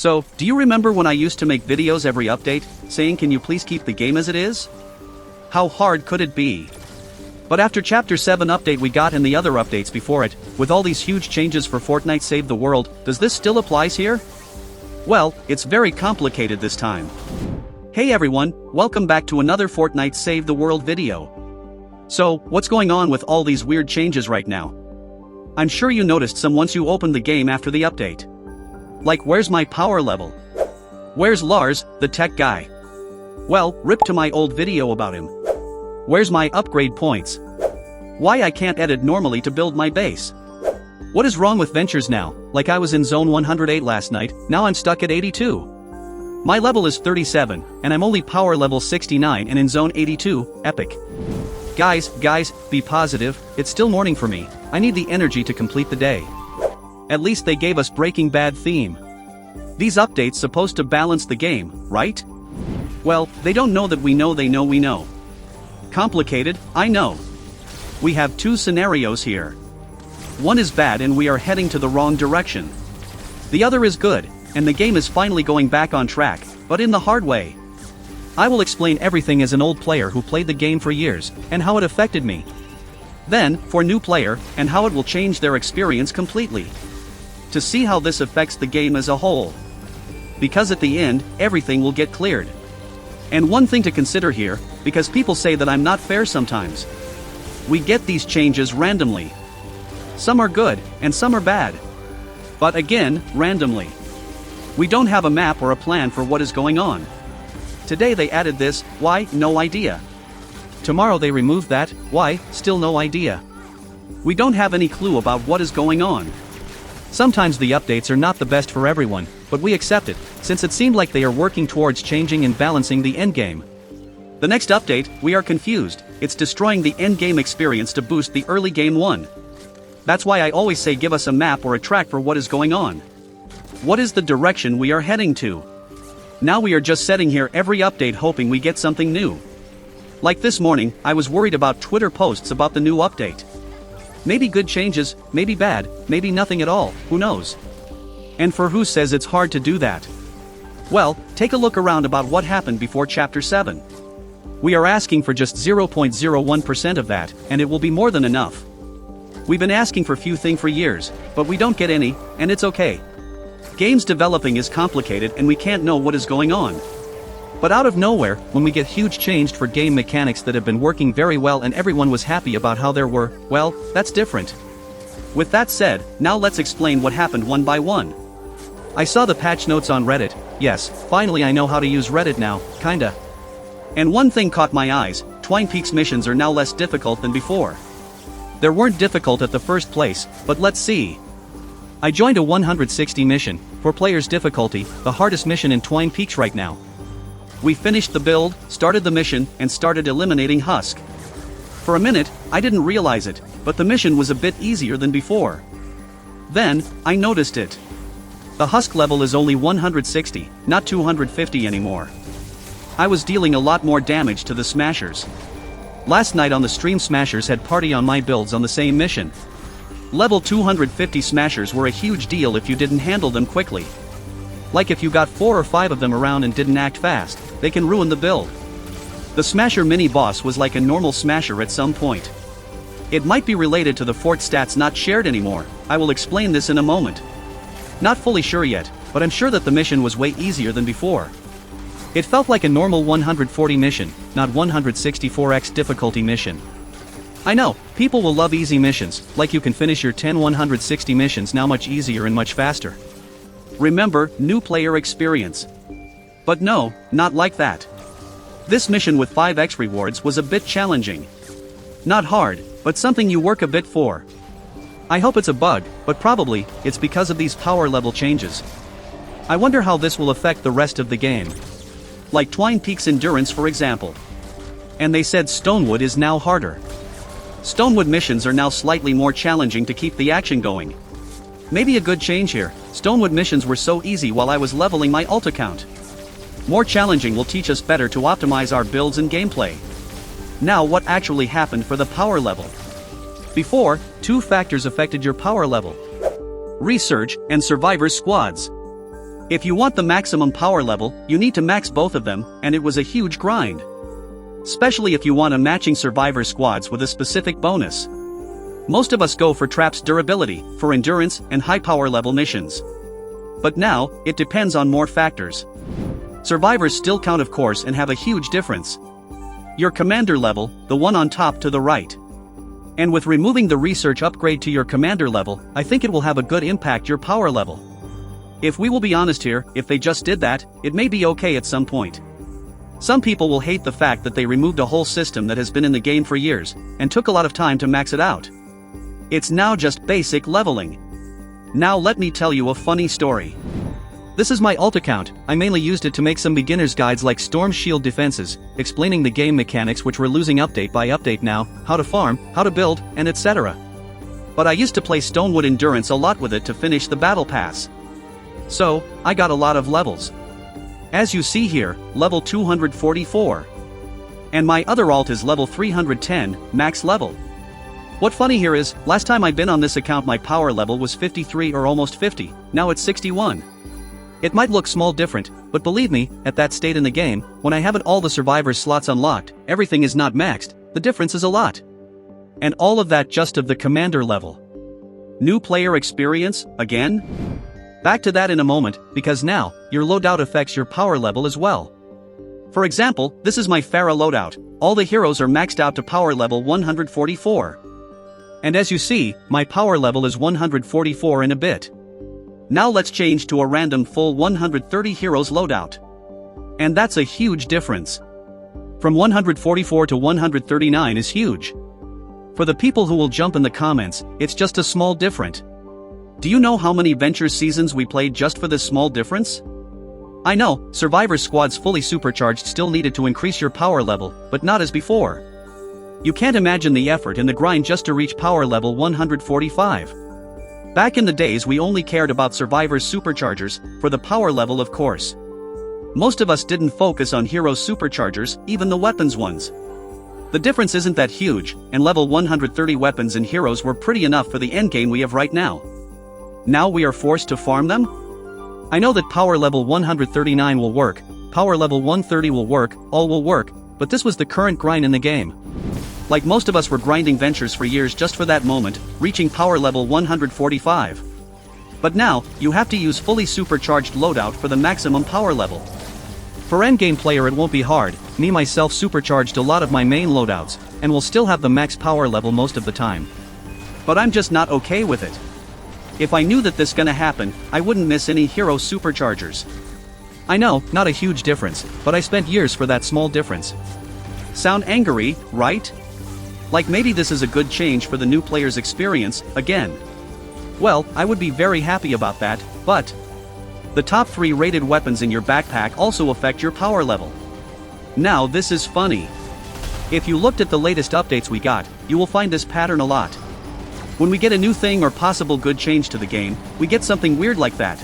So, do you remember when I used to make videos every update, saying can you please keep the game as it is? How hard could it be? But after Chapter 7 update we got and the other updates before it, with all these huge changes for Fortnite Save the World, does this still applies here? Well, it's very complicated this time. Hey everyone, welcome back to another Fortnite Save the World video. So, what's going on with all these weird changes right now? I'm sure you noticed some once you opened the game after the update. Like where's my power level? Where's Lars, the tech guy? Well, rip to my old video about him. Where's my upgrade points? Why I can't edit normally to build my base? What is wrong with ventures now? Like I was in zone 108 last night, now I'm stuck at 82. My level is 37, and I'm only power level 69 and in zone 82, epic. Guys, be positive, it's still morning for me, I need the energy to complete the day. At least they gave us Breaking Bad theme. These updates supposed to balance the game, right? Well, they don't know that we know they know we know. Complicated, I know. We have two scenarios here. One is bad and we are heading to the wrong direction. The other is good, and the game is finally going back on track, but in the hard way. I will explain everything as an old player who played the game for years, and how it affected me. Then, for new player, and how it will change their experience completely. To see how this affects the game as a whole. Because at the end, everything will get cleared. And one thing to consider here, because people say that I'm not fair sometimes. We get these changes randomly. Some are good, and some are bad. But again, randomly. We don't have a map or a plan for what is going on. Today they added this, why, no idea. Tomorrow they removed that, why, still no idea. We don't have any clue about what is going on. Sometimes the updates are not the best for everyone, but we accept it, since it seemed like they are working towards changing and balancing the endgame. The next update, we are confused, it's destroying the endgame experience to boost the early game one. That's why I always say give us a map or a track for what is going on. What is the direction we are heading to? Now we are just sitting here every update hoping we get something new. Like this morning, I was worried about Twitter posts about the new update. Maybe good changes, maybe bad, maybe nothing at all, who knows? And for who says it's hard to do that? Well, take a look around about what happened before Chapter 7. We are asking for just 0.01% of that, and it will be more than enough. We've been asking for few things for years, but we don't get any, and it's okay. Games developing is complicated and we can't know what is going on. But out of nowhere, when we get huge changed for game mechanics that have been working very well and everyone was happy about how there were, well, that's different. With that said, now let's explain what happened one by one. I saw the patch notes on Reddit, yes, finally I know how to use Reddit now, kinda. And one thing caught my eyes, Twine Peaks missions are now less difficult than before. They weren't difficult at the first place, but let's see. I joined a 160 mission, for players difficulty, the hardest mission in Twine Peaks right now. We finished the build, started the mission, and started eliminating Husk. For a minute, I didn't realize it, but the mission was a bit easier than before. Then, I noticed it. The Husk level is only 160, not 250 anymore. I was dealing a lot more damage to the Smashers. Last night on the stream Smashers had party on my builds on the same mission. Level 250 Smashers were a huge deal if you didn't handle them quickly. Like if you got 4 or 5 of them around and didn't act fast, they can ruin the build. The Smasher mini-boss was like a normal Smasher at some point. It might be related to the fort stats not shared anymore, I will explain this in a moment. Not fully sure yet, but I'm sure that the mission was way easier than before. It felt like a normal 140 mission, not 164x difficulty mission. I know, people will love easy missions, like you can finish your 10 160 missions now much easier and much faster. Remember, new player experience. But no, not like that. This mission with 5x rewards was a bit challenging. Not hard, but something you work a bit for. I hope it's a bug, but probably, it's because of these power level changes. I wonder how this will affect the rest of the game. Like Twine Peaks Endurance for example. And they said Stonewood is now harder. Stonewood missions are now slightly more challenging to keep the action going. Maybe a good change here, Stonewood missions were so easy while I was leveling my ult account. More challenging will teach us better to optimize our builds and gameplay. Now what actually happened for the power level? Before, 2 factors affected your power level. Research and Survivor squads. If you want the maximum power level, you need to max both of them, and it was a huge grind. Especially if you want a matching survivor squads with a specific bonus. Most of us go for traps durability, for endurance, and high power level missions. But now, it depends on more factors. Survivors still count of course and have a huge difference. Your commander level, the one on top to the right. And with removing the research upgrade to your commander level, I think it will have a good impact your power level. If we will be honest here, if they just did that, it may be okay at some point. Some people will hate the fact that they removed a whole system that has been in the game for years, and took a lot of time to max it out. It's now just basic leveling. Now let me tell you a funny story. This is my alt account. I mainly used it to make some beginner's guides like storm shield defenses, explaining the game mechanics which we're losing update by update now, how to farm, how to build, and etc. But I used to play Stonewood Endurance a lot with it to finish the battle pass. So, I got a lot of levels. As you see here, level 244. And my other alt is level 310, max level. What funny here is, last time I've been on this account my power level was 53 or almost 50, now it's 61. It might look small different, but believe me, at that state in the game, when I haven't all the survivors slots unlocked, everything is not maxed, the difference is a lot. And all of that just of the commander level. New player experience, again? Back to that in a moment, because now, your loadout affects your power level as well. For example, this is my Farah loadout, all the heroes are maxed out to power level 144. And as you see, my power level is 144 in a bit. Now let's change to a random full 130 heroes loadout. And that's a huge difference. From 144 to 139 is huge. For the people who will jump in the comments, it's just a small difference. Do you know how many Venture seasons we played just for this small difference? I know, Survivor Squads fully supercharged still needed to increase your power level, but not as before. You can't imagine the effort and the grind just to reach power level 145. Back in the days we only cared about Survivor's superchargers, for the power level of course. Most of us didn't focus on heroes' superchargers, even the weapons ones. The difference isn't that huge, and level 130 weapons and heroes were pretty enough for the endgame we have right now. Now we are forced to farm them? I know that power level 139 will work, power level 130 will work, all will work, but this was the current grind in the game. Like most of us were grinding Ventures for years just for that moment, reaching power level 145. But now, you have to use fully supercharged loadout for the maximum power level. For endgame player it won't be hard, me myself supercharged a lot of my main loadouts, and will still have the max power level most of the time. But I'm just not okay with it. If I knew that this gonna happen, I wouldn't miss any hero superchargers. I know, not a huge difference, but I spent years for that small difference. Sound angry, right? Like maybe this is a good change for the new player's experience, again. Well, I would be very happy about that, but the top 3 rated weapons in your backpack also affect your power level. Now this is funny. If you looked at the latest updates we got, you will find this pattern a lot. When we get a new thing or possible good change to the game, we get something weird like that.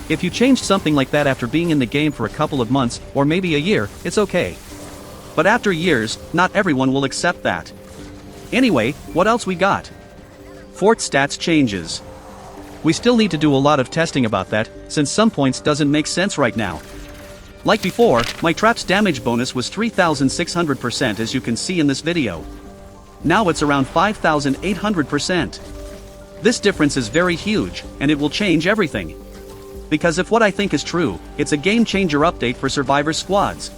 If you changed something like that after being in the game for a couple of months, or maybe a year, it's okay. But after years, not everyone will accept that. Anyway, what else we got? Fort stats changes. We still need to do a lot of testing about that, since some points doesn't make sense right now. Like before, my trap's damage bonus was 3,600% as you can see in this video. Now it's around 5,800%. This difference is very huge, and it will change everything. Because if what I think is true, it's a game-changer update for Survivor Squads.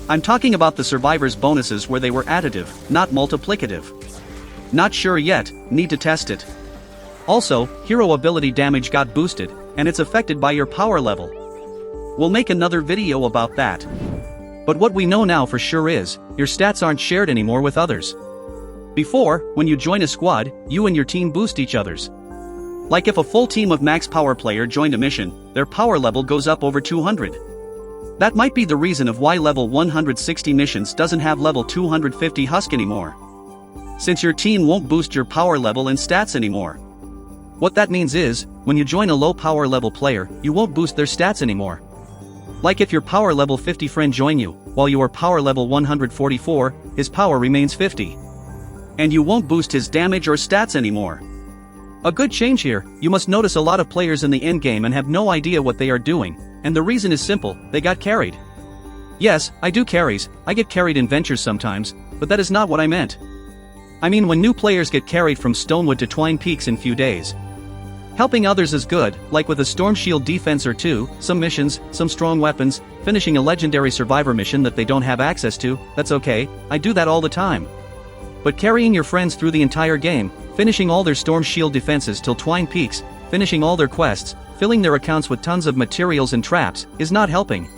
I'm talking about the Survivor's bonuses where they were additive, not multiplicative. Not sure yet, need to test it. Also, hero ability damage got boosted, and it's affected by your power level. We'll make another video about that. But what we know now for sure is, your stats aren't shared anymore with others. Before, when you join a squad, you and your team boost each other's. Like if a full team of max power player joined a mission, their power level goes up over 200. That might be the reason of why level 160 missions doesn't have level 250 husk anymore. Since your team won't boost your power level and stats anymore. What that means is, when you join a low power level player, you won't boost their stats anymore. Like if your power level 50 friend join you, while you are power level 144, his power remains 50. And you won't boost his damage or stats anymore. A good change here, you must notice a lot of players in the endgame and have no idea what they are doing, and the reason is simple, they got carried. Yes, I do carries, I get carried in ventures sometimes, but that is not what I meant. I mean when new players get carried from Stonewood to Twine Peaks in few days. Helping others is good, like with a storm shield defense or two, some missions, some strong weapons, finishing a legendary survivor mission that they don't have access to, that's okay, I do that all the time. But carrying your friends through the entire game, finishing all their storm shield defenses till Twine Peaks, finishing all their quests, filling their accounts with tons of materials and traps, is not helping.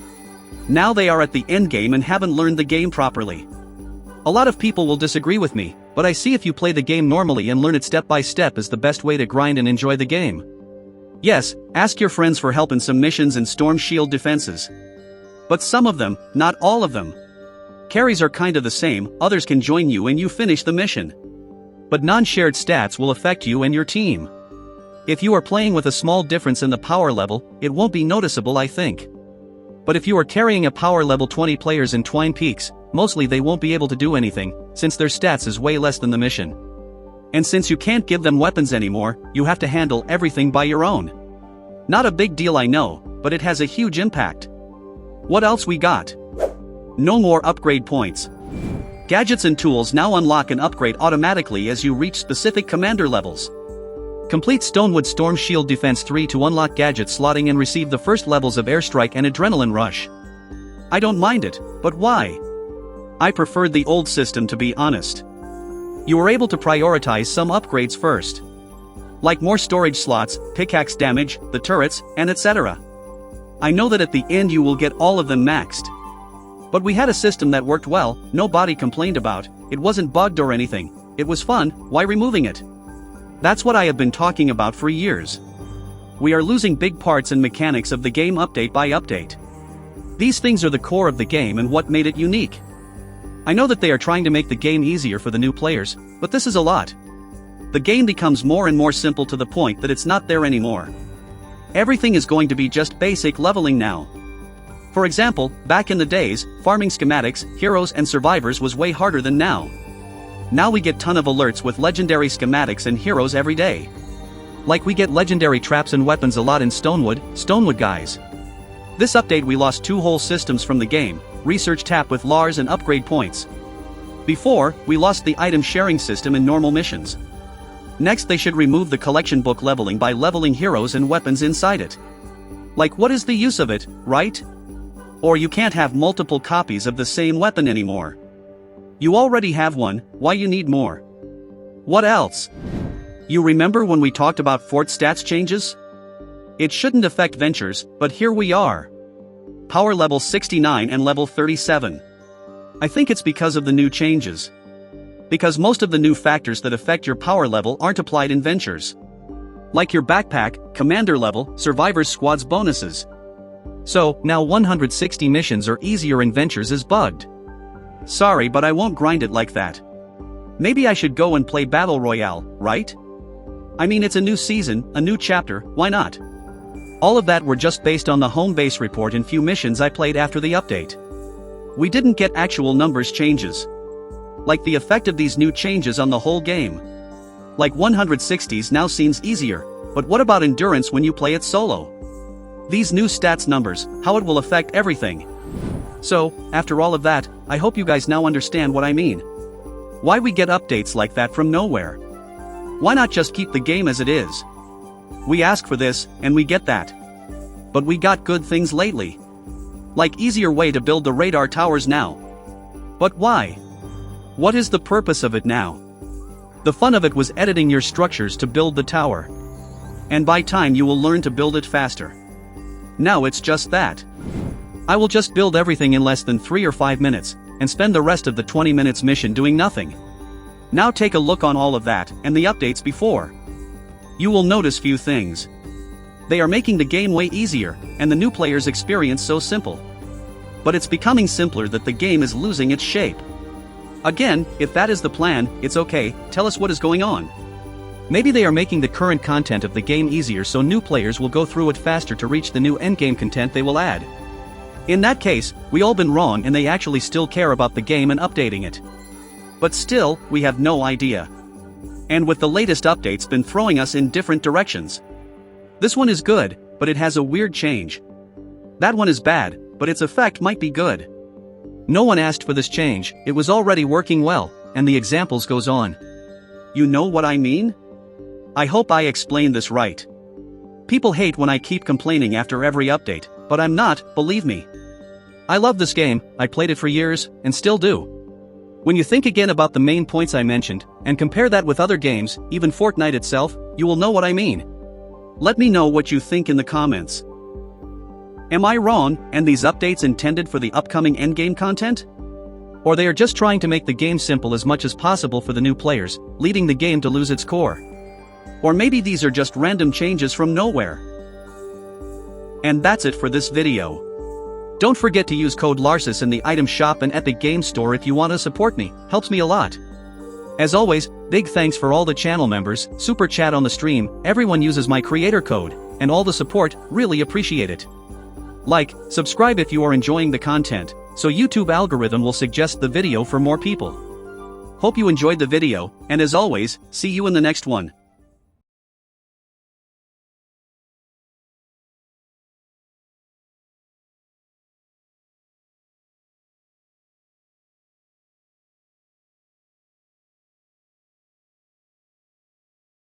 Now they are at the endgame and haven't learned the game properly. A lot of people will disagree with me, but I see if you play the game normally and learn it step by step is the best way to grind and enjoy the game. Yes, ask your friends for help in some missions and storm shield defenses. But some of them, not all of them. Carries are kinda the same, others can join you and you finish the mission. But non-shared stats will affect you and your team. If you are playing with a small difference in the power level, it won't be noticeable I think. But if you are carrying a power level 20 players in Twine Peaks, mostly they won't be able to do anything, since their stats is way less than the mission. And since you can't give them weapons anymore, you have to handle everything by your own. Not a big deal I know, but it has a huge impact. What else we got? No more upgrade points. Gadgets and tools now unlock and upgrade automatically as you reach specific commander levels. Complete Stonewood Storm Shield Defense 3 to unlock gadget slotting and receive the first levels of Airstrike and Adrenaline Rush. I don't mind it, but why? I preferred the old system to be honest. You were able to prioritize some upgrades first. Like more storage slots, pickaxe damage, the turrets, and etc. I know that at the end you will get all of them maxed. But we had a system that worked well, nobody complained about, it wasn't bugged or anything, it was fun, why removing it? That's what I have been talking about for years. We are losing big parts and mechanics of the game update by update. These things are the core of the game and what made it unique. I know that they are trying to make the game easier for the new players, but this is a lot. The game becomes more and more simple to the point that it's not there anymore. Everything is going to be just basic leveling now. For example, back in the days, farming schematics, heroes and survivors was way harder than now. Now we get ton of alerts with legendary schematics and heroes every day. Like we get legendary traps and weapons a lot in Stonewood guys. This update we lost 2 whole systems from the game, research tap with Lars and upgrade points. Before, we lost the item sharing system in normal missions. Next they should remove the collection book leveling by leveling heroes and weapons inside it. Like what is the use of it, right? Or you can't have multiple copies of the same weapon anymore. You already have one, why you need more? What else? You remember when we talked about fort stats changes? It shouldn't affect ventures, but here we are. Power level 69 and level 37. I think it's because of the new changes. Because most of the new factors that affect your power level aren't applied in ventures. Like your backpack, commander level, survivors squads bonuses. So, now 160 missions or easier in ventures is bugged. Sorry but I won't grind it like that. Maybe I should go and play Battle Royale, right? I mean it's a new season, a new chapter, why not? All of that were just based on the home base report and few missions I played after the update. We didn't get actual numbers changes. Like the effect of these new changes on the whole game. Like 160s now seems easier, but what about endurance when you play it solo? These new stats numbers, how it will affect everything. So, after all of that, I hope you guys now understand what I mean. Why we get updates like that from nowhere? Why not just keep the game as it is? We ask for this, and we get that. But we got good things lately. Like easier way to build the radar towers now. But why? What is the purpose of it now? The fun of it was editing your structures to build the tower. And by time you will learn to build it faster. Now it's just that. I will just build everything in less than 3 or 5 minutes, and spend the rest of the 20 minutes mission doing nothing. Now take a look on all of that, and the updates before. You will notice few things. They are making the game way easier, and the new player's experience so simple. But it's becoming simpler that the game is losing its shape. Again, if that is the plan, it's okay, tell us what is going on. Maybe they are making the current content of the game easier so new players will go through it faster to reach the new endgame content they will add. In that case, we all been wrong and they actually still care about the game and updating it. But still, we have no idea. And with the latest updates been throwing us in different directions. This one is good, but it has a weird change. That one is bad, but its effect might be good. No one asked for this change, it was already working well, and the examples goes on. You know what I mean? I hope I explained this right. People hate when I keep complaining after every update, but I'm not, believe me. I love this game, I played it for years, and still do. When you think again about the main points I mentioned, and compare that with other games, even Fortnite itself, you will know what I mean. Let me know what you think in the comments. Am I wrong, and these updates intended for the upcoming endgame content? Or they are just trying to make the game simple as much as possible for the new players, leading the game to lose its core? Or maybe these are just random changes from nowhere. And that's it for this video. Don't forget to use code Larsis in the item shop and Epic Games Store if you want to support me, helps me a lot. As always, big thanks for all the channel members, super chat on the stream, everyone uses my creator code, and all the support, really appreciate it. Like, subscribe if you are enjoying the content, so YouTube algorithm will suggest the video for more people. Hope you enjoyed the video, and as always, see you in the next one.